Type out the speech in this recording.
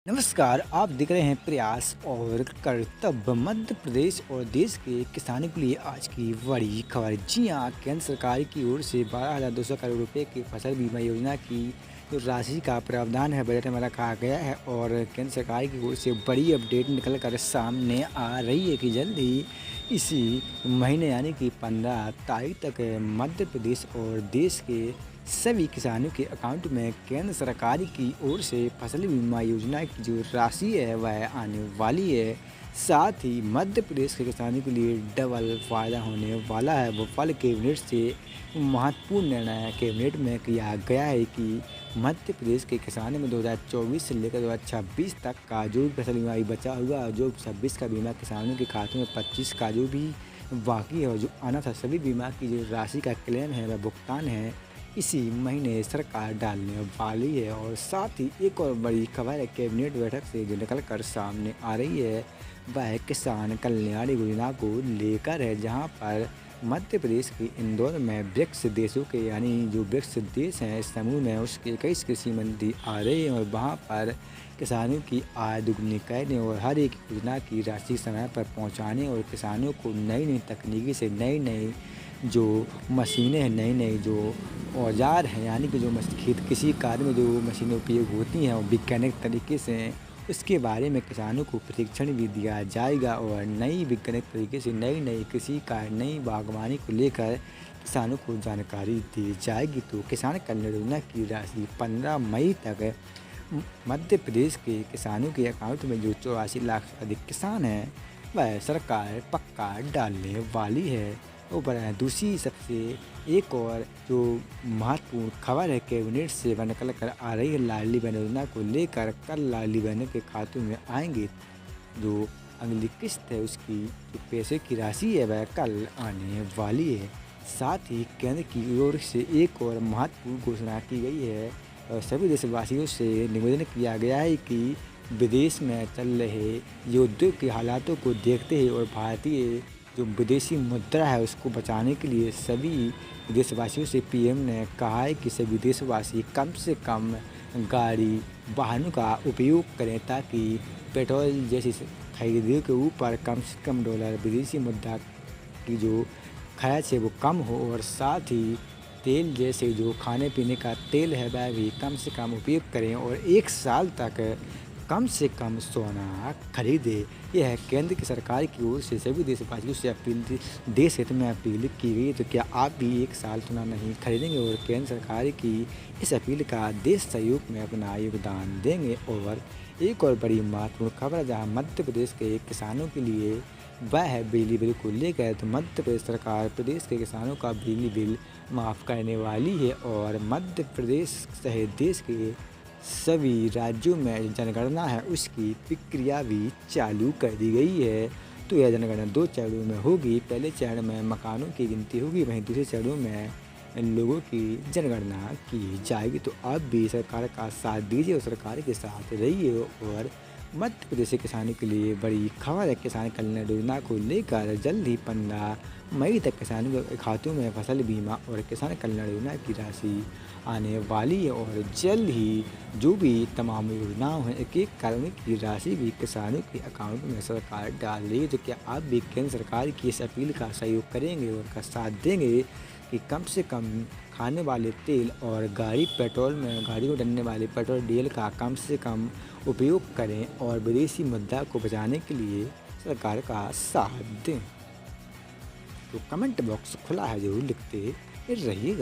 नमस्कार, आप देख रहे हैं प्रयास और कर्तव्य मध्य प्रदेश और देश के किसानों के लिए आज की बड़ी खबर। जी हाँ, केंद्र सरकार की ओर से 12,200 करोड़ रुपए की फसल बीमा योजना की जो राशि का प्रावधान है बजट में रखा गया है और केंद्र सरकार की ओर से बड़ी अपडेट निकल कर सामने आ रही है कि जल्द ही इसी महीने यानी कि 15 तारीख तक मध्य प्रदेश और देश के सभी किसानों के अकाउंट में केंद्र सरकार की ओर से फसल बीमा योजना की जो राशि है वह आने वाली है। साथ ही मध्य प्रदेश के किसानों के लिए डबल फायदा होने वाला है। भोपाल कैबिनेट से महत्वपूर्ण निर्णय कैबिनेट में किया गया है कि मध्य प्रदेश के किसानों में 2024 से लेकर 2026 तक का जो भी फसल बीमा बचा हुआ है, जो 26 का बीमा किसानों के खाते में 25 का जो भी बाकी है और जो आना था सभी बीमा की जो राशि का क्लेम है वह भुगतान है इसी महीने सरकार डालने वाली है। और साथ ही एक और बड़ी खबर है कैबिनेट बैठक से जो निकल कर सामने आ रही है वह किसान कल्याण योजना को लेकर है, जहां पर मध्य प्रदेश के इंदौर में ब्रिक्स देशों के यानी जो ब्रिक्स देश हैं इस समूह में उसके 21 कृषि मंत्री आ रहे हैं और वहां पर किसानों की आय दुगनी करने और हर एक योजना की राशि समय पर पहुंचाने और किसानों को नई नई तकनीकी से नई नई जो मशीनें हैं, नई नई जो औजार हैं यानी कि जो खेत किसी कार्य में जो मशीनें उपयोग होती हैं और वैज्ञानिक तरीके से उसके बारे में किसानों को प्रशिक्षण भी दिया जाएगा और नई वैज्ञानिक तरीके से नई नई कृषि कार्य नई बागवानी को लेकर किसानों को जानकारी दी जाएगी। तो किसान कल्याण योजना की राशि 15 मई तक मध्य प्रदेश के किसानों के अकाउंट में जो 84 लाख से अधिक किसान हैं वह सरकार पक्का डालने वाली है। ऊपर है दूसरी सबसे एक और जो महत्वपूर्ण खबर है कैबिनेट से वह निकल कर आ रही है लाडली बहन योजना को लेकर। कल लाडली बहनों के खातों में आएंगे जो अगली किस्त है उसकी जो पैसे की राशि है वह कल आने वाली है। साथ ही केंद्र की ओर से एक और महत्वपूर्ण घोषणा की गई है और सभी देशवासियों से निवेदन किया गया है कि विदेश में चल रहे युद्ध के हालातों को देखते हुए और भारतीय जो विदेशी मुद्रा है उसको बचाने के लिए सभी देशवासियों से पीएम ने कहा है कि सभी देशवासी कम से कम गाड़ी वाहनों का उपयोग करें ताकि पेट्रोल जैसी खरीदियों के ऊपर कम से कम डॉलर विदेशी मुद्रा की जो खर्च है वो कम हो और साथ ही तेल जैसे जो खाने पीने का तेल है वह भी कम से कम उपयोग करें और एक साल तक कम से कम सोना खरीदे। यह है केंद्र की सरकार की ओर से सभी देशवासियों से अपील देश हित में अपील की गई। तो क्या आप भी एक साल सोना नहीं खरीदेंगे और केंद्र सरकार की इस अपील का देश सहयोग में अपना योगदान देंगे। और एक और बड़ी महत्वपूर्ण खबर जहां मध्य प्रदेश के किसानों के लिए वह है बिजली बिल को लेकर। तो मध्य प्रदेश सरकार प्रदेश के किसानों का बिजली बिल माफ़ करने वाली है और मध्य प्रदेश सहित देश के सभी राज्यों में जनगणना है उसकी प्रक्रिया भी चालू कर दी गई है। तो यह जनगणना 2 चरणों में होगी। पहले चरण में मकानों की गिनती होगी, वहीं दूसरे चरणों में लोगों की जनगणना की जाएगी। तो आप भी सरकार का साथ दीजिए और सरकार के साथ रहिए। और मध्य प्रदेश के किसानों के लिए बड़ी खबर है किसान कल्याण योजना को लेकर। जल्द ही 15 मई तक किसानों के खातों में फसल बीमा और किसान कल्याण योजना की राशि आने वाली है और जल्द ही जो भी तमाम योजनाओं हैं एक एक करोड़ की राशि भी किसानों के अकाउंट में सरकार डाल रही है। तो क्या आप भी केंद्र सरकार की इस अपील का सहयोग करेंगे और का साथ देंगे कि कम से कम खाने वाले तेल और गाड़ी को डलने वाले पेट्रोल डीजल का कम से कम उपयोग करें और विदेशी मुद्रा को बचाने के लिए सरकार का साथ दें। तो कमेंट बॉक्स खुला है, जरूर लिखते रहिएगा।